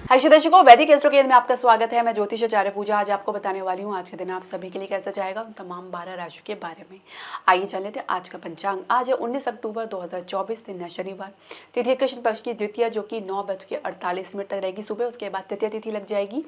हाय दर्शकों, वैदिक astro care में आपका स्वागत है। मैं ज्योतिष आचार्य पूजा आज आपको बताने वाली हूँ आज के दिन आप सभी के लिए कैसा जाएगा उन तमाम 12 राशि के बारे में। आइए जान लेते हैं आज का पंचांग। आज है 19 अक्टूबर 2024, दिन है शनिवार। तिथि कृष्ण पक्ष की द्वितीय जो कि 9:48 तक रहेगी सुबह। उसके बाद तृतीय तिथि लग जाएगी।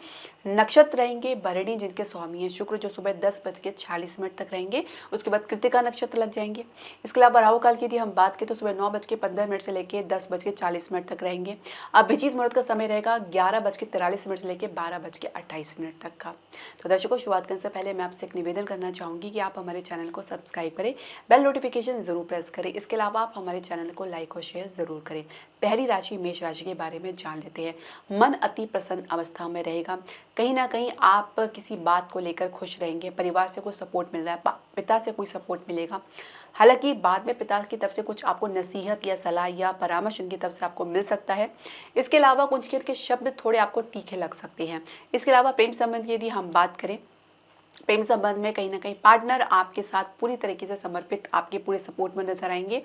नक्षत्र रहेंगे भरणी जिनके स्वामी है शुक्र, जो सुबह 10:46 तक रहेंगे। उसके बाद कृतिका नक्षत्र लग जाएंगे। इसके अलावा राहु काल की यदि हम बात करें तो सुबह 9:15 से लेकर 10:40 तक रहेंगे। अभिजीत मुहूर्त का समय रहेगा 11:43 से लेकर 12:28 तक का। तो दर्शकों, शुरुआत करने से पहले मैं आपसे एक निवेदन करना चाहूंगी कि आप हमारे चैनल को सब्सक्राइब करें, बेल नोटिफिकेशन जरूर प्रेस करें। इसके अलावा आप हमारे चैनल को लाइक और शेयर जरूर करें। पहली राशि मेष राशि के बारे में जान लेते हैं। मन अति प्रसन्न अवस्था में रहेगा। कहीं ना कहीं आप किसी बात को लेकर खुश रहेंगे। परिवार से कोई सपोर्ट मिल रहा है, पिता से कोई सपोर्ट मिलेगा। हालांकि बाद में पिता की तरफ से कुछ आपको नसीहत या सलाह या परामर्श उनकी तरफ से आपको मिल सकता है। इसके अलावा कुछ के शब्द थोड़े आपको तीखे लग सकते हैं। इसके अलावा प्रेम संबंध की यदि हम बात करें, प्रेम संबंध में कहीं ना कहीं पार्टनर आपके साथ पूरी तरीके से समर्पित आपके पूरे सपोर्ट में नजर आएंगे।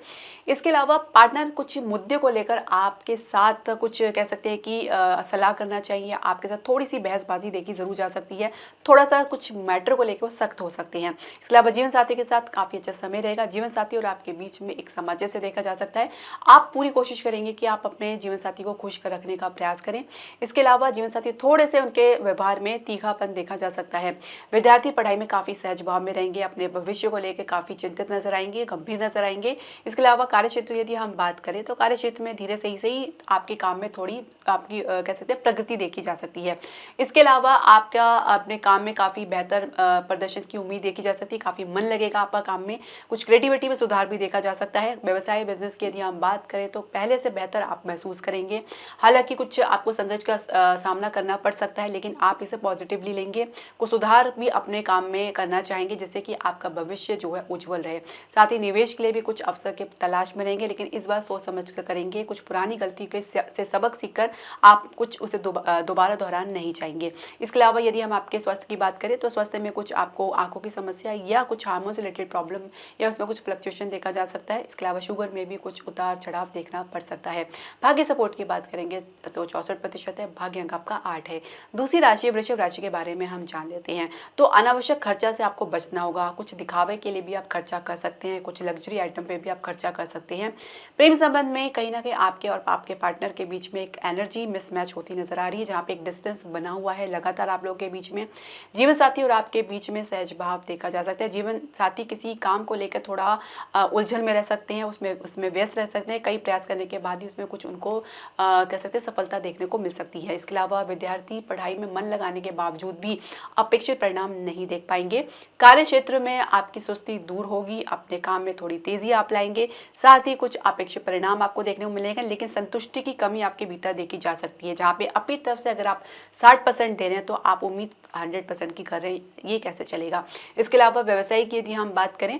इसके अलावा पार्टनर कुछ मुद्दे को लेकर आपके साथ कुछ कह सकते हैं कि सलाह करना चाहिए। आपके साथ थोड़ी सी बहसबाजी देखी जरूर जा सकती है। थोड़ा सा कुछ मैटर को लेकर वो सख्त हो सकते हैं। इसके अलावा जीवन साथी के साथ काफी अच्छा समय रहेगा। जीवन साथी और आपके बीच में एक सामंजस्य देखा जा सकता है। आप पूरी कोशिश करेंगे कि आप अपने जीवन साथी को खुश कर रखने का प्रयास करें। इसके अलावा जीवन साथी थोड़े से उनके व्यवहार में तीखापन देखा जा सकता है। विद्यार्थी पढ़ाई में काफी सहज भाव में रहेंगे। अपने भविष्य को लेकर काफी चिंतित नजर आएंगे, गंभीर नजर आएंगे। इसके अलावा कार्य क्षेत्र यदि हम बात करें तो कार्य क्षेत्र में धीरे सही आपके काम में थोड़ी आपकी कह सकते हैं प्रगति देखी जा सकती है। इसके अलावा आपका अपने काम में काफी बेहतर प्रदर्शन की उम्मीद देखी जा सकती है। काफी मन लगेगा आपका काम में। कुछ क्रिएटिविटी में सुधार भी देखा जा सकता है। व्यवसाय बिजनेस की यदि हम बात करें तो पहले से बेहतर आप महसूस करेंगे। हालांकि कुछ आपको संघर्ष का सामना करना पड़ सकता है, लेकिन आप इसे पॉजिटिवली लेंगे। कुछ सुधार भी अपने काम में करना चाहेंगे जिससे कि आपका भविष्य जो है उज्जवल रहे। साथ ही निवेश के लिए भी कुछ अवसर के तलाश में रहेंगे, लेकिन इस बार सोच समझ कर करेंगे। कुछ पुरानी गलती के से सबक सीखकर आप कुछ उसे दोबारा दोहराना नहीं चाहेंगे। इसके अलावा यदि हम आपके स्वास्थ्य की बात करें तो स्वास्थ्य में कुछ आपको आंखों की समस्या या कुछ हार्मोन से रिलेटेड प्रॉब्लम या उसमें कुछ फ्लक्चुएशन देखा जा सकता है। इसके अलावा शुगर में भी कुछ उतार चढ़ाव देखना पड़ सकता है। भाग्य सपोर्ट की बात करेंगे तो 64% है। भाग्य अंक आपका 8 है। दूसरी राशि वृषभ राशि के बारे में हम जान लेते हैं। तो अनावश्यक खर्चा से आपको बचना होगा। कुछ दिखावे के लिए भी आप खर्चा कर सकते हैं। कुछ लग्जरी आइटम पे भी आप खर्चा कर सकते हैं। प्रेम संबंध में कहीं ना कहीं आपके और आपके पार्टनर के बीच में एक एनर्जी मिसमैच होती नजर आ रही है, जहाँ पे एक डिस्टेंस बना हुआ है लगातार आप लोगों के बीच में। जीवन साथी और आपके बीच में सहज भाव देखा जा सकता है। जीवन साथी किसी काम को लेकर थोड़ा उलझन में रह सकते हैं, उसमें व्यस्त रह सकते हैं। कई प्रयास करने के बाद ही उसमें कुछ उनको कह सकते हैं सफलता देखने को मिल सकती है। इसके अलावा विद्यार्थी पढ़ाई में मन लगाने के बावजूद भी अपेक्षित परिणाम नहीं देख पाएंगे। कार्य क्षेत्र में आपकी सुस्ती दूर होगी। अपने काम में थोड़ी तेजी आप लाएंगे। साथ ही कुछ अपेक्षित परिणाम आपको देखने को मिलेगा, लेकिन संतुष्टि की कमी आपके भीतर देखी जा सकती है। जहाँ पे अपनी तरफ से अगर आप 60% दे रहे हैं तो आप उम्मीद 100% की कर रहे हैं, ये कैसे चलेगा। इसके अलावा व्यवसाय की यदि हम बात करें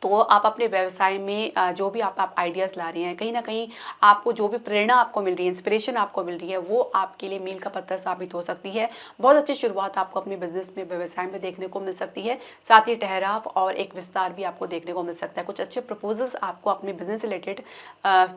तो आप अपने व्यवसाय में जो भी आप आइडियाज़ ला रहे हैं, कहीं ना कहीं आपको जो भी प्रेरणा आपको मिल रही है, इंस्पिरेशन आपको मिल रही है, वो आपके लिए मील का पत्थर साबित हो सकती है। बहुत अच्छी शुरुआत आपको अपने बिजनेस में व्यवसाय में देखने को मिल सकती है। साथ ही ठहराव और एक विस्तार भी आपको देखने को मिल सकता है। कुछ अच्छे प्रपोजल्स आपको अपने बिजनेस रिलेटेड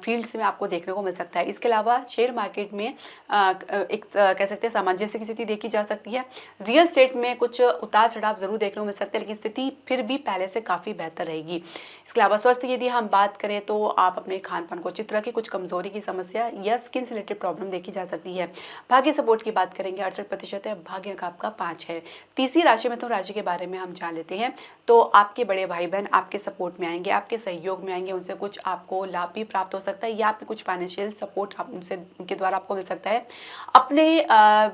फील्ड्स में आपको देखने को मिल सकता है। इसके अलावा शेयर मार्केट में एक कह सकते हैं सामंजस्य की स्थिति देखी जा सकती है। रियल स्टेट में कुछ उतार चढ़ाव जरूर देखने को मिल सकते हैं, लेकिन स्थिति फिर भी पहले से काफ़ी बेहतर रहेगी। इसके अलावा स्वास्थ्य यदि हम बात करें तो आप अपने खान पान को उचित रखें। कुछ कमजोरी की समस्या या स्किन से रिलेटेड प्रॉब्लम देखी जा सकती है। भाग्य सपोर्ट की बात करेंगे 68% है। भाग्य अंक आपका 5 है। तीसरी राशि में तो राशि के बारे में हम जान लेते हैं। तो आपके बड़े भाई बहन आपके सपोर्ट में आएंगे, आपके सहयोग में आएंगे। उनसे कुछ आपको लाभ भी प्राप्त हो सकता है या आपके कुछ फाइनेंशियल सपोर्ट उनके द्वारा आपको मिल सकता है। अपने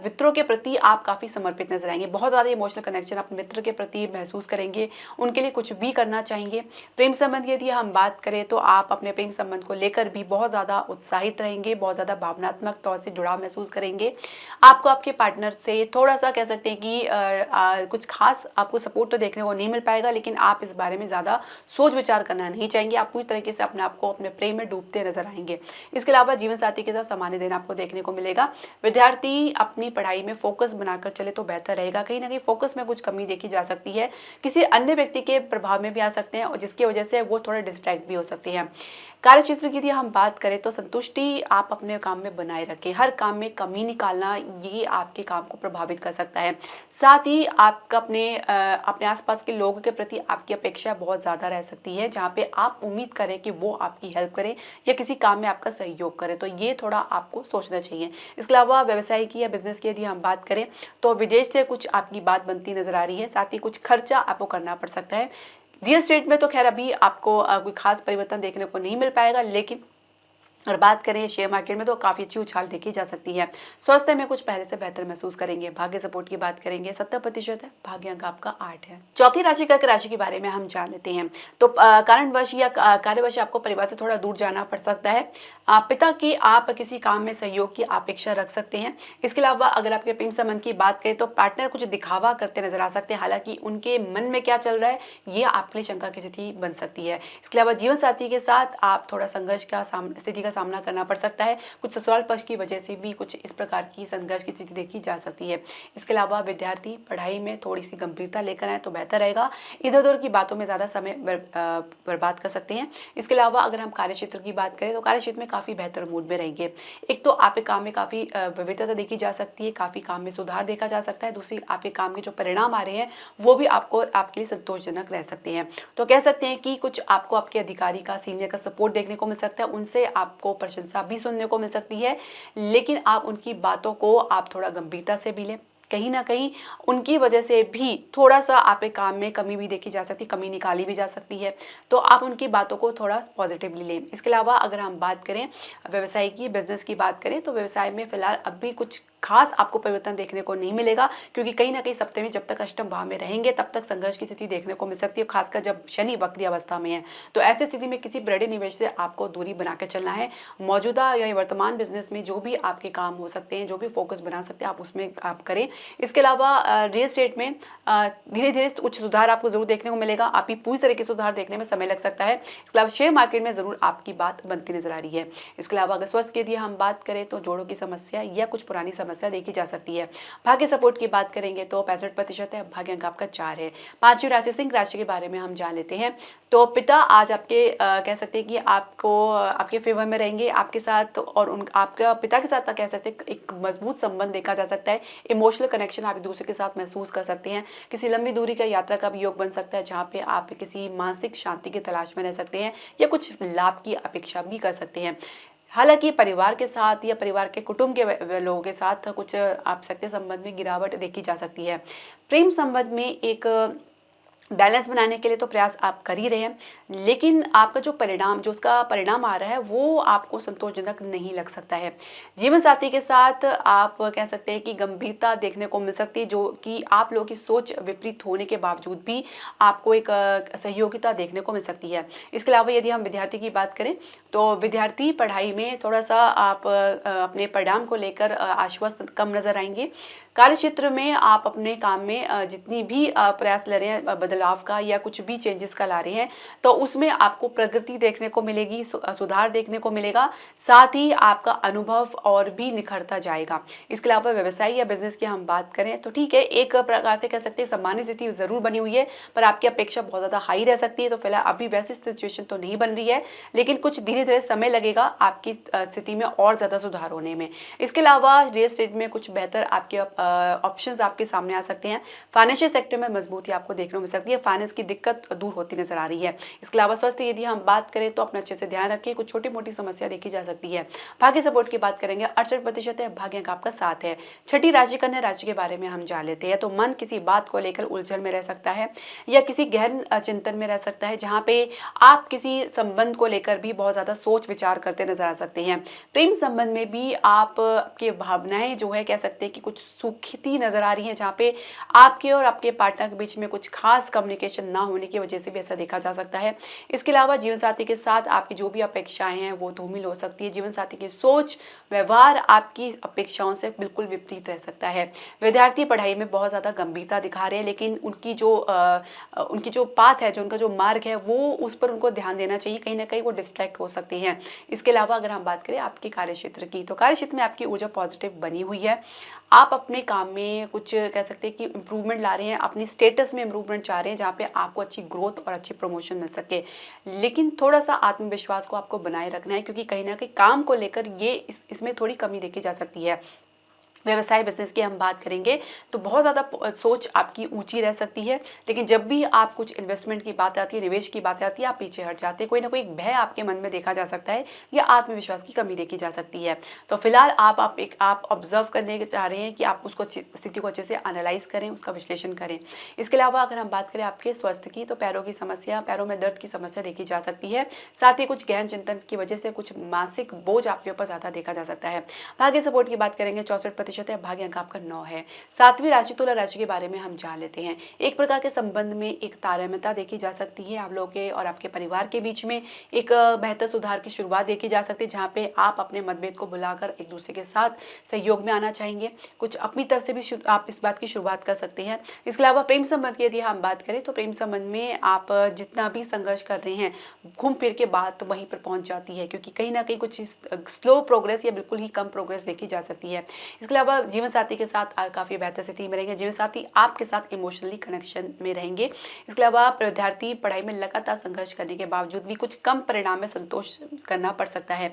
मित्रों के प्रति आप काफी समर्पित नजर आएंगे। बहुत ज्यादा इमोशनल कनेक्शन अपने मित्र के प्रति महसूस करेंगे। उनके लिए कुछ भी करना चाहेंगे। प्रेम संबंध यदि हम बात करें तो आप अपने प्रेम संबंध को लेकर भी बहुत ज़्यादा उत्साहित रहेंगे। बहुत ज़्यादा भावनात्मक तौर से जुड़ाव महसूस करेंगे। आपको आपके पार्टनर से थोड़ा सा कह सकते हैं कि कुछ खास आपको सपोर्ट तो देखने को नहीं मिल पाएगा, लेकिन आप इस बारे में ज़्यादा सोच विचार करना नहीं चाहेंगे। आप पूरी तरीके से अपने आप को अपने प्रेम में डूबते नजर आएंगे। इसके अलावा जीवन साथी के साथ सामान्य दिन आपको देखने को मिलेगा। विद्यार्थी अपनी पढ़ाई में फोकस बनाकर चले तो बेहतर रहेगा। कहीं ना कहीं फोकस में कुछ कमी देखी जा सकती है। किसी अन्य व्यक्ति के प्रभाव में भी आ सकते हैं। जिसकी वजह से वो थोड़ा डिस्ट्रैक्ट भी हो सकती है। कार्यक्षेत्र की यदि हम बात करें तो संतुष्टि आप अपने काम में बनाए रखें। हर काम में कमी निकालना ये आपके काम को प्रभावित कर सकता है। साथ ही आपका अपने आसपास के लोगों के प्रति आपकी अपेक्षा बहुत ज़्यादा रह सकती है, जहाँ पे आप उम्मीद करें कि वो आपकी हेल्प करें या किसी काम में आपका सहयोग करें, तो ये थोड़ा आपको सोचना चाहिए। इसके अलावा व्यवसाय की या बिजनेस की यदि हम बात करें तो विदेश से कुछ आपकी बात बनती नजर आ रही है। साथ ही कुछ खर्चा आपको करना पड़ सकता है। रियल एस्टेट में तो खैर अभी आपको कोई खास परिवर्तन देखने को नहीं मिल पाएगा, लेकिन अगर बात करें शेयर मार्केट में तो काफ़ी अच्छी उछाल देखी जा सकती है। स्वास्थ्य में कुछ पहले से बेहतर महसूस करेंगे। भाग्य सपोर्ट की बात करेंगे 70% है। भाग्य अंक आपका 8 है। चौथी राशि कर्क राशि के बारे में हम जान लेते हैं। तो कारणवश या कार्यवश आपको परिवार से थोड़ा दूर जाना पड़ सकता है। पिता की आप किसी काम में सहयोग की अपेक्षा रख सकते हैं। इसके अलावा अगर आपके प्रेम संबंध की बात करें तो पार्टनर कुछ दिखावा करते नजर आ सकते हैं, हालांकि उनके मन में क्या चल रहा है ये आपके लिए शंका की स्थिति बन सकती है। इसके अलावा जीवन साथी के साथ आप थोड़ा संघर्ष का स्थिति का सामना करना पड़ सकता है। कुछ ससुराल पक्ष की वजह से भी कुछ इस प्रकार की संघर्ष की स्थिति देखी जा सकती है। इसके अलावा विद्यार्थी पढ़ाई में थोड़ी सी गंभीरता लेकर आए तो बेहतर रहेगा। इधर उधर की बातों में ज़्यादा समय बर्बाद कर सकते हैं। इसके अलावा अगर हम कार्यक्षेत्र की बात करें तो कार्यक्षेत्र में काफ़ी बेहतर मूड में रहेंगे। एक तो आपके काम में काफ़ी विविधता देखी जा सकती है, काफ़ी काम में सुधार देखा जा सकता है। दूसरी, आपके काम के जो परिणाम आ रहे हैं वो भी आपके लिए संतोषजनक रह सकते हैं। तो कह सकते हैं कि कुछ आपको आपके अधिकारी का, सीनियर का सपोर्ट देखने को मिल सकता है। उनसे आपको प्रशंसा भी सुनने को मिल सकती है, लेकिन आप उनकी बातों को आप थोड़ा गंभीरता से भी लें। कहीं ना कहीं उनकी वजह से भी थोड़ा सा आपके काम में कमी भी देखी जा सकती है, कमी निकाली भी जा सकती है। तो आप उनकी बातों को थोड़ा पॉजिटिवली लें। इसके अलावा अगर हम बात करें व्यवसाय की, बिजनेस की बात करें तो व्यवसाय में फिलहाल अभी कुछ खास आपको परिवर्तन देखने को नहीं मिलेगा, क्योंकि कहीं ना कहीं सप्तमी में जब तक अष्टम भाव में रहेंगे तब तक संघर्ष की स्थिति देखने को मिल सकती है, खासकर जब शनि वक्री अवस्था में है। तो ऐसी स्थिति में किसी बड़े निवेश से आपको दूरी बना के चलना है। मौजूदा या वर्तमान बिजनेस में जो भी आपके काम हो सकते हैं, जो भी फोकस बना सकते हैं, आप उसमें आप करें। इसके अलावा रियल एस्टेट में धीरे धीरे कुछ सुधार आपको जरूर देखने को मिलेगा। आप ही पूरी तरीके से सुधार देखने में समय लग सकता है। इसके अलावा शेयर मार्केट में जरूर आपकी बात बनती नजर आ रही है। इसके अलावा अगर स्वास्थ्य की यदि हम बात करें तो जोड़ों की समस्या या कुछ पुरानी समस्या देखी जा सकती है। भाग्य सपोर्ट की बात करेंगे तो 65% है। भाग्य अंक आपका 4 है। पांचवी राशि सिंह राशि के बारे में हम जान लेते हैं। तो पिता आज आपके कह सकते हैं कि आपको आपके फेवर में रहेंगे, आपके साथ, और आपका पिता के साथ कह सकते हैं एक मजबूत संबंध देखा जा सकता है। इमोशनल कनेक्शन आप एक दूसरे के साथ महसूस कर सकते हैं। किसी लंबी दूरी का यात्रा का भी योग बन सकता है, जहाँ पे आप किसी मानसिक शांति की तलाश में रह सकते हैं या कुछ लाभ की अपेक्षा भी कर सकते हैं। हालांकि परिवार के साथ या परिवार के कुटुंब के लोगों के साथ कुछ आप सकते संबंध में गिरावट देखी जा सकती है। प्रेम संबंध में एक बैलेंस बनाने के लिए तो प्रयास आप कर ही रहे हैं, लेकिन आपका जो उसका परिणाम आ रहा है वो आपको संतोषजनक नहीं लग सकता है। जीवन साथी के साथ आप कह सकते हैं कि गंभीरता देखने को मिल सकती है, जो कि आप लोगों की सोच विपरीत होने के बावजूद भी आपको एक सहयोगिता देखने को मिल सकती है। इसके अलावा यदि हम विद्यार्थी की बात करें तो विद्यार्थी पढ़ाई में थोड़ा सा आप अपने परिणाम को लेकर आश्वस्त कम नजर आएंगे। कार्यक्षेत्र में आप अपने काम में जितनी भी प्रयास ले रहे हैं बदलाव का या कुछ भी चेंजेस का ला रहे हैं, तो उसमें आपको प्रगति देखने को मिलेगी, सुधार देखने को मिलेगा। साथ ही आपका अनुभव और भी निखरता जाएगा। इसके अलावा व्यवसाय या बिजनेस की हम बात करें तो ठीक है, एक प्रकार से कह सकते हैं सामान्य स्थिति जरूर बनी हुई है, पर आपकी अपेक्षा बहुत ज़्यादा हाई रह सकती है। तो फिलहाल अभी वैसी सिचुएशन तो नहीं बन रही है, लेकिन कुछ धीरे धीरे समय लगेगा आपकी स्थिति में और ज़्यादा सुधार होने में। इसके अलावा रियल एस्टेट में कुछ बेहतर आपके ऑप्शंस आपके सामने आ सकते हैं। फाइनेंशियल सेक्टर में मजबूती आपको देखने को मिल सकती है। फाइनेंस की दिक्कत दूर होती नजर आ रही है। इसके अलावा स्वास्थ्य यदि हम बात करें तो अपना अच्छे से ध्यान रखिए, कुछ छोटी मोटी समस्या देखी जा सकती है। भाग्य सपोर्ट की बात करेंगे 68% है। भाग्य अंक आपका 7 है। छठी राशि कन्या राशि के बारे में हम जान लेते हैं। तो मन किसी बात को लेकर उलझन में रह सकता है या किसी गहन चिंतन में रह सकता है, जहाँ पे आप किसी संबंध को लेकर भी बहुत ज्यादा सोच विचार करते नजर आ सकते हैं। प्रेम संबंध में भी आपकी भावनाएं जो है कह सकते हैं कि कुछ सूखी नजर आ रही है, जहाँ पे आपके और आपके पार्टनर के बीच में कुछ खास कम्युनिकेशन ना होने की वजह से भी ऐसा देखा जा सकता है। इसके अलावा जीवन साथी के साथ आपकी जो भी अपेक्षाएं हैं वो धूमिल हो सकती है। जीवन साथी की सोच व्यवहार आपकी अपेक्षाओं से बिल्कुल विपरीत रह सकता है। विद्यार्थी पढ़ाई में बहुत ज़्यादा गंभीरता दिखा रहे हैं, लेकिन उनकी जो पाथ है, जो उनका जो मार्ग है, वो उस पर उनको ध्यान देना चाहिए। कहीं ना कहीं वो डिस्ट्रैक्ट हो सकते हैं। इसके अलावा अगर हम बात करें आपके कार्यक्षेत्र की, तो कार्यक्षेत्र में आपकी ऊर्जा पॉजिटिव बनी हुई है। आप अपने काम में कुछ कह सकते हैं कि इम्प्रूवमेंट ला रहे हैं, अपनी स्टेटस में इम्प्रूवमेंट चाह रहे हैं, जहाँ पे आपको अच्छी ग्रोथ और अच्छी प्रमोशन मिल सके। लेकिन थोड़ा-सा आत्मविश्वास को आपको बनाए रखना है, क्योंकि कहीं न कहीं काम को लेकर ये इसमें थोड़ी कमी देखी जा सकती है। व्यवसाय बिज़नेस की हम बात करेंगे तो बहुत ज़्यादा सोच आपकी ऊँची रह सकती है, लेकिन जब भी आप कुछ इन्वेस्टमेंट की बात आती है, निवेश की बात आती है, आप पीछे हट जाते हैं। कोई ना कोई एक भय आपके मन में देखा जा सकता है या आत्मविश्वास की कमी देखी जा सकती है। तो फिलहाल आप ऑब्ज़र्व करने के चाह रहे हैं कि आप उसको स्थिति को अच्छे से एनालाइज़ करें, उसका विश्लेषण करें। इसके अलावा अगर हम बात करें आपके स्वास्थ्य की, तो पैरों की समस्या, पैरों में दर्द की समस्या देखी जा सकती है। साथ ही कुछ गहन चिंतन की वजह से कुछ मानसिक बोझ आपके ऊपर ज़्यादा देखा जा सकता है। भाग्य सपोर्ट की बात करेंगे 64% है, भाग्य अंक आपका 9 है। सातवीं राशि तुला राशि के बारे में हम जान लेते हैं। एक प्रकार के संबंध में एक तारतम्यता देखी जा सकती है, आप लोगों के और आपके परिवार के बीच में एक बेहतर सुधार की शुरुआत देखी जा सकती है, जहाँ पे आप अपने मतभेद को भुलाकर एक दूसरे के साथ सहयोग में आना चाहेंगे। कुछ अपनी तरफ से भी आप इस बात की शुरुआत कर सकते हैं। इसके अलावा प्रेम संबंध की यदि हम बात करें तो प्रेम संबंध में आप जितना भी संघर्ष कर रहे हैं, घूम फिर के बात वहीं पर पहुंच जाती है, क्योंकि कहीं ना कहीं कुछ स्लो प्रोग्रेस या बिल्कुल ही कम प्रोग्रेस देखी जा सकती है। इसके अलावा जीवन साथी के साथ काफ़ी बेहतर स्थिति में रहेंगे। जीवन साथी आपके साथ इमोशनली कनेक्शन में रहेंगे। इसके अलावा विद्यार्थी पढ़ाई में लगातार संघर्ष करने के बावजूद भी कुछ कम परिणाम में संतोष करना पड़ सकता है।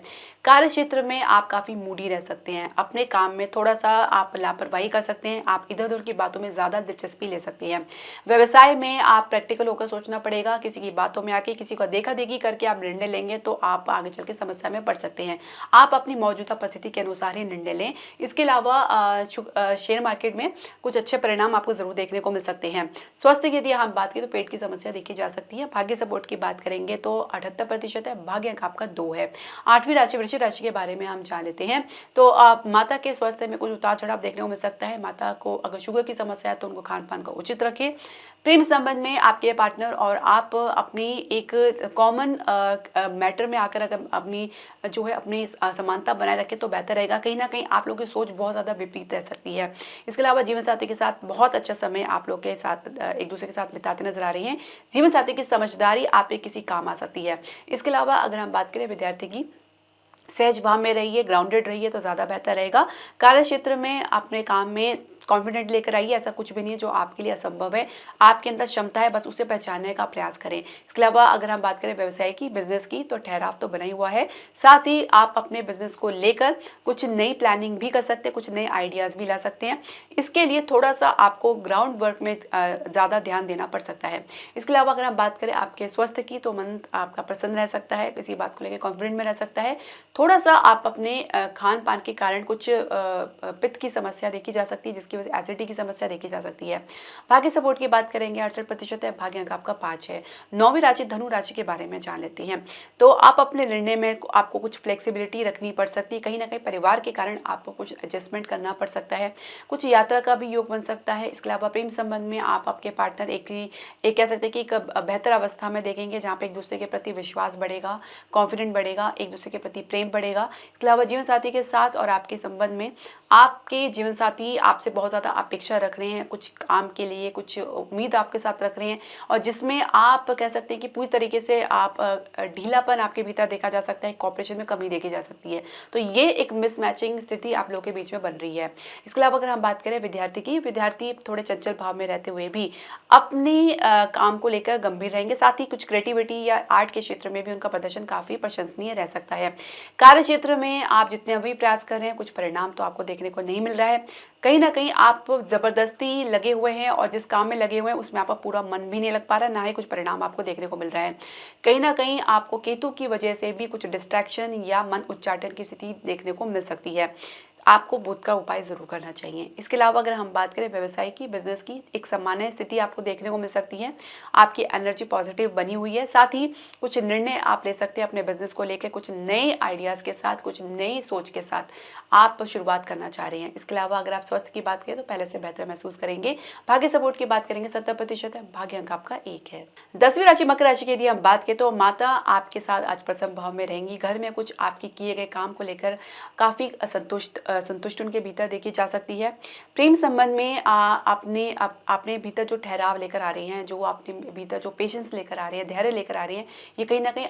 कार्य क्षेत्र में आप काफ़ी मूडी रह सकते हैं। अपने काम में थोड़ा सा आप लापरवाही कर सकते हैं। आप इधर उधर की बातों में ज़्यादा दिलचस्पी ले सकते हैं। व्यवसाय में आप प्रैक्टिकल होकर सोचना पड़ेगा। किसी की बातों में आके किसी को देखा देखी करके आप निर्णय लेंगे तो आप आगे चल के समस्या में पड़ सकते हैं। आप अपनी मौजूदा परिस्थिति के अनुसार ही निर्णय लें। इसके अलावा शेयर मार्केट में कुछ अच्छे परिणाम आपको जरूर देखने को मिल सकते हैं। स्वास्थ्य की यदि हम बात करें तो पेट की समस्या देखी जा सकती है। भाग्य सपोर्ट की बात करेंगे तो 78% है, भाग्य अंक आपका 2 है। आठवीं राशि वृश्चिक राशि के बारे में हम जान लेते हैं। तो माता के स्वास्थ्य में कुछ उतार चढ़ाव देखने को मिल सकता है। माता को अगर शुगर की समस्या है तो उनको खान पान का उचित रखें। प्रेम संबंध में आपके पार्टनर और आप अपनी एक कॉमन मैटर में आकर अगर अपनी जो है अपनी समानता बनाए रखें तो बेहतर रहेगा। कहीं ना कहीं आप लोगों की सोच बहुत ज़्यादा विपरीत रह सकती है। इसके अलावा जीवन साथी के साथ बहुत अच्छा समय आप लोग के साथ एक दूसरे के साथ बिताते नजर आ रही हैं। जीवन साथी की समझदारी आप पे किसी काम आ सकती है। इसके अलावा अगर हम बात करें विद्यार्थी की, सहज भाव में रहिए, ग्राउंडेड रहिए तो ज़्यादा बेहतर रहेगा। कार्य क्षेत्र में अपने काम में कॉन्फिडेंट लेकर आइए। ऐसा कुछ भी नहीं है जो आपके लिए असंभव है। आपके अंदर क्षमता है, बस उसे पहचानने का प्रयास करें। इसके अलावा अगर हम बात करें व्यवसाय की, बिजनेस की, तो ठहराव तो बना ही हुआ है। साथ ही आप अपने बिजनेस को लेकर कुछ नई प्लानिंग भी कर सकते हैं, कुछ नए आइडियाज़ भी ला सकते हैं। इसके लिए थोड़ा सा आपको ग्राउंड वर्क में ज़्यादा ध्यान देना पड़ सकता है। इसके अलावा अगर हम बात करें आपके स्वास्थ्य की, तो मन आपका प्रसन्न रह सकता है, किसी बात को लेकर कॉन्फिडेंट में रह सकता है। थोड़ा सा आप अपने खान पान के कारण कुछ पित्त की समस्या देखी जा सकती है, जिसकी वजह से एसिडिटी की समस्या देखी जा सकती है। भाग्य सपोर्ट की बात करेंगे 68% है, भाग्य अंक आपका 5 है। नौवीं राशि धनु राशि के बारे में जान लेते हैं। तो आप अपने निर्णय में आपको कुछ फ्लेक्सिबिलिटी रखनी पड़ सकती है। कहीं ना कहीं परिवार के कारण आपको कुछ एडजस्टमेंट करना पड़ सकता है। कुछ यात्रा का भी योग बन सकता है। इसके अलावा प्रेम संबंध में आप आपके पार्टनर एक कह सकते हैं कि एक बेहतर अवस्था में देखेंगे, जहाँ पे एक दूसरे के प्रति विश्वास बढ़ेगा, कॉन्फिडेंट बढ़ेगा, एक दूसरे के प्रति प्रेम बढ़ेगा। इसके अलावा जीवन साथी के साथ और आपके संबंध में आपके जीवन साथी आपसे बहुत ज़्यादा अपेक्षा रख रहे हैं, कुछ काम के लिए कुछ उम्मीद आपके साथ रख रहे हैं, और जिसमें आप कह सकते हैं कि पूरी तरीके से आप ढीलापन आपके भीतर देखा जा सकता है, कॉपरेशन में कमी देखी जा सकती है। तो ये एक मिसमैचिंग स्थिति आप लोगों के बीच में बन रही है। इसके अलावा अगर हम बात करें विद्यार्थी की, विद्यार्थी थोड़े चंचल भाव में रहते हुए भी अपनी काम को लेकर गंभीर रहेंगे। साथ ही कुछ क्रिएटिविटी या आर्ट के क्षेत्र में भी उनका प्रदर्शन काफ़ी प्रशंसनीय रह सकता है। कार्य क्षेत्र में आप जितने अभी प्रयास कर रहे हैं, कुछ परिणाम तो आपको देखने को नहीं मिल रहा है। कहीं ना कहीं आप जबरदस्ती लगे हुए हैं और जिस काम में लगे हुए हैं उसमें आपका पूरा मन भी नहीं लग पा रहा है, ना ही कुछ परिणाम आपको देखने को मिल रहा है। कहीं ना कहीं आपको केतु की वजह से भी कुछ डिस्ट्रैक्शन या मन उच्चाटन की स्थिति देखने को मिल सकती है। आपको बुध का उपाय जरूर करना चाहिए। इसके अलावा अगर हम बात करें व्यवसाय की, बिजनेस की, एक सामान्य स्थिति आपको देखने को मिल सकती है। आपकी एनर्जी पॉजिटिव बनी हुई है। साथ ही कुछ निर्णय आप ले सकते हैं अपने बिजनेस को लेकर, कुछ नए आइडियाज़ के साथ, कुछ नई सोच के साथ आप शुरुआत करना चाह रहे हैं। इसके अलावा अगर आप स्वास्थ्य की बात करें तो पहले से बेहतर महसूस करेंगे। भाग्य सपोर्ट की बात करेंगे 70% है, भाग्य अंक आपका 1 है। 10वीं राशि मकर राशि की यदि हम बात करें तो माता आपके साथ आज प्रसन्न भाव में रहेंगी। घर में कुछ आपके किए गए काम को लेकर काफ़ी असंतुष्ट संतुष्ट उनके भीतर देखी जा सकती है। प्रेम संबंध में आपने भीतर जो ठहराव लेकर आ रही हैं, जो आपने भीतर जो पेशेंस लेकर आ रही है, धैर्य लेकर आ रही हैं, ये कहीं ना कहीं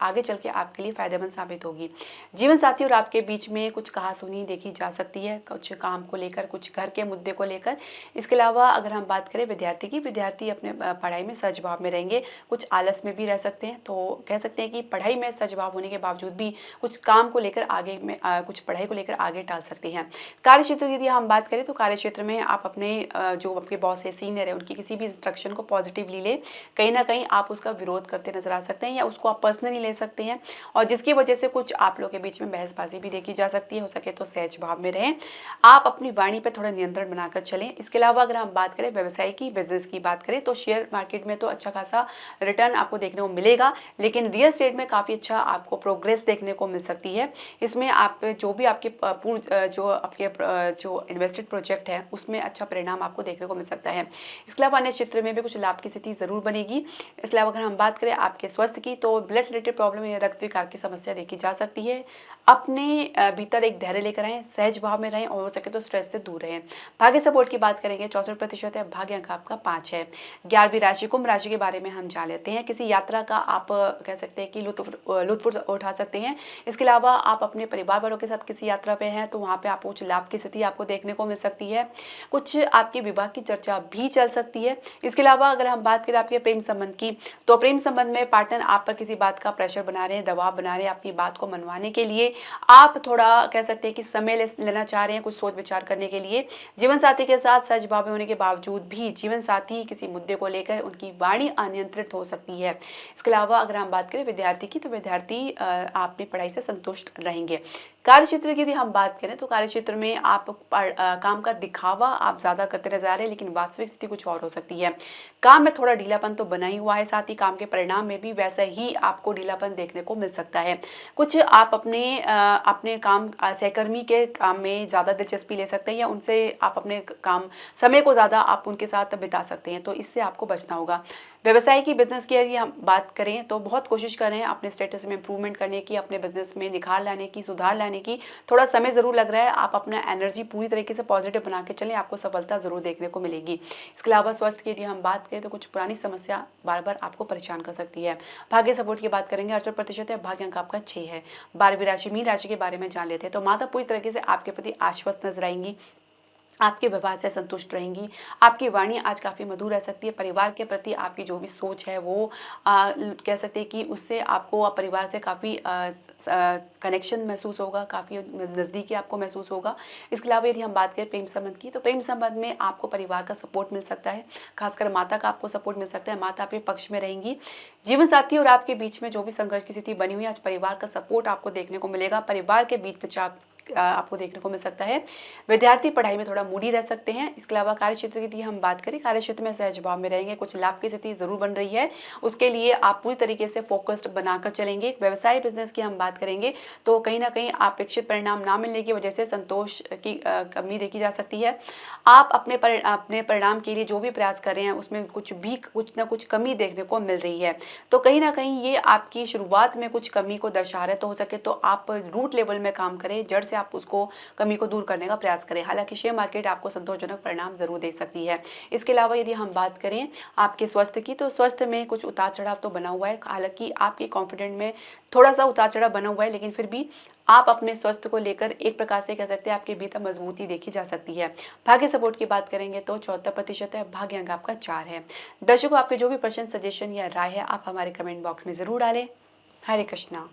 आगे चल के आपके लिए फायदेमंद साबित होगी। जीवन साथी और आपके बीच में कुछ कहासुनी देखी जा सकती है, कुछ काम को लेकर, कुछ घर के मुद्दे को लेकर। इसके अलावा अगर हम बात करें विद्यार्थी की, विद्यार्थी अपने पढ़ाई में सच भाव में रहेंगे, कुछ आलस में भी रह सकते हैं। तो कह सकते हैं कि पढ़ाई में सच भाव होने के बावजूद भी कुछ काम को लेकर आगे में कुछ पढ़ाई को लेकर आगे टाल सकते हैं। कार्य क्षेत्र की यदि हम बात करें तो कार्य क्षेत्र में आप अपने जो आपके बॉस है, सीनियर है, उनकी किसी भी इंस्ट्रक्शन को पॉजिटिवली ले, कहीं ना कहीं आप उसका विरोध करते नजर आ सकते हैं या उसको आप पर्सनली ले सकते हैं, और जिसकी वजह से कुछ आप लोगों के बीच में बहसबाजी भी देखी जा सकती है। हो सके तो सहज भाव में रहें, आप अपनी वाणी पर थोड़ा नियंत्रण बनाकर चलें। इसके अलावा अगर हम बात करें व्यवसाय की, बिजनेस की बात करें तो शेयर मार्केट में तो अच्छा खासा रिटर्न आपको देखने को मिलेगा, लेकिन रियल एस्टेट में काफ़ी अच्छा आपको प्रोग्रेस देखने को मिल सकती है। इसमें आप जो भी आपके जो इन्वेस्टेड प्रोजेक्ट है उसमें अच्छा परिणाम आपको देखने को मिल सकता है। इसके अलावा अन्य क्षेत्र में भी कुछ लाभ की स्थिति जरूर बनेगी। इसके अलावा अगर हम बात करें आपके स्वास्थ्य की, तो ब्लड से रिलेटेड प्रॉब्लम या रक्त विकार की समस्या देखी जा सकती है। अपने भीतर एक धैर्य लेकर आएं, सहज भाव में रहें और हो सके तो स्ट्रेस से दूर रहें। भाग्य सपोर्ट की बात करेंगे 64% है, भाग्य अंक आपका 5 है। 11वीं राशि कुंभ राशि के बारे में हम जान लेते हैं। किसी यात्रा का आप कह सकते हैं कि लुत्फ उठा सकते हैं। इसके अलावा आप अपने परिवार वालों के साथ किसी यात्रा पे हैं तो वहाँ पे आपको कुछ लाभ की स्थिति आपको देखने को मिल सकती है। कुछ आपके विवाह की चर्चा भी चल सकती है। इसके अलावा अगर हम बात करें आपके प्रेम संबंध की, तो प्रेम संबंध में पार्टनर आप पर किसी बात का प्रेशर बना रहे हैं, दबाव बना रहे हैं अपनी बात को मनवाने के लिए। आप थोड़ा कह सकते हैं कि समय लेना चाह रहे हैं कुछ सोच विचार करने के लिए। जीवन साथी के साथ सच भाव में होने के बावजूद भी जीवन साथी किसी मुद्दे को लेकर उनकी वाणी अनियंत्रित हो सकती है। इसके अलावा अगर हम बात करें विद्यार्थी की, तो विद्यार्थी अपनी पढ़ाई से संतुष्ट रहेंगे। कार्य क्षेत्र की यदि हम बात करें तो कार्य क्षेत्र में आप काम का दिखावा आप ज्यादा करते नजर आ रहे हैं, लेकिन वास्तविक स्थिति कुछ और हो सकती है। काम में थोड़ा ढीलापन तो बना ही हुआ है, साथ ही काम के परिणाम में भी वैसा ही आपको ढीलापन देखने को मिल सकता है। कुछ आप अपने काम सहकर्मी के काम में ज्यादा दिलचस्पी ले सकते हैं या उनसे आप अपने काम समय को ज्यादा आप उनके साथ बिता सकते हैं, तो इससे आपको बचना होगा। व्यवसाय की, बिजनेस की यदि हम बात करें तो बहुत कोशिश कर रहे हैं अपने स्टेटस में इंप्रूवमेंट करने की, अपने बिजनेस में निखार लाने की, सुधार लाने की। थोड़ा समय जरूर लग रहा है, आप अपना एनर्जी पूरी तरीके से पॉजिटिव बना के चलें, आपको सफलता जरूर देखने को मिलेगी। इसके अलावा स्वास्थ्य की यदि हम बात करें तो कुछ पुरानी समस्या बार बार आपको परेशान कर सकती है। भाग्य सपोर्ट की बात करेंगे 68% है, भाग्य अंक आपका 6 है। 12वीं राशि मीन राशि के बारे में जान लेते हैं। तो माता पूरी तरीके से आपके प्रति आश्वस्त नजर आएंगी, आपके व्यवहार से संतुष्ट रहेंगी, आपकी वाणी आज काफ़ी मधुर रह सकती है। परिवार के प्रति आपकी जो भी सोच है वो कह सकते हैं कि उससे आपको परिवार से काफ़ी कनेक्शन महसूस होगा, काफ़ी नज़दीकी आपको महसूस होगा। इसके अलावा यदि हम बात करें प्रेम संबंध की, तो प्रेम संबंध में आपको परिवार का सपोर्ट मिल सकता है, खासकर माता का आपको सपोर्ट मिल सकता है, माता आपके पक्ष में रहेंगी। जीवन साथी और आपके बीच में जो भी संघर्ष की स्थिति बनी हुई है, आज परिवार का सपोर्ट आपको देखने को मिलेगा, परिवार के बीच में आपको देखने को मिल सकता है। विद्यार्थी पढ़ाई में थोड़ा मूडी रह सकते हैं। इसके अलावा कार्य क्षेत्र की हम बात करें, कार्य क्षेत्र में सहज भाव में रहेंगे, कुछ लाभ की स्थिति जरूर बन रही है, उसके लिए आप पूरी तरीके से फोकस्ड बनाकर चलेंगे। व्यवसाय बिजनेस की हम बात करेंगे तो कहीं ना कहीं अपेक्षित परिणाम ना मिलने की वजह से संतोष की कमी देखी जा सकती है। आप अपने परिणाम के लिए जो भी प्रयास कर रहे हैं उसमें कुछ ना कुछ कमी देखने को मिल रही है, तो कहीं ना कहीं ये आपकी शुरुआत में कुछ कमी को दर्शा रहा है। तो हो सके तो आप रूट लेवल में काम करें, जड़ से आप उसको कमी को दूर करने का प्रयास करें। हालांकि शेयर मार्केट आपको संतोषजनक परिणाम जरूर दे सकती है। इसके अलावा यदि हम बात करें आपके स्वास्थ्य की, तो स्वास्थ्य में कुछ उतार चढ़ाव तो बना हुआ है। हालांकि आपके कॉन्फिडेंट में थोड़ा सा उतार चढ़ाव बना हुआ है, लेकिन फिर भी आप अपने स्वास्थ्य को लेकर एक प्रकार से कह सकते हैं आपके भीतर मजबूती देखी जा सकती है। भाग्य सपोर्ट की बात करेंगे तो 74% है, भाग्य अंक आपका 4 है। दर्शकों, आपके जो भी प्रश्न, सजेशन या राय है आप हमारे कमेंट बॉक्स में जरूर डालें। हरे कृष्णा।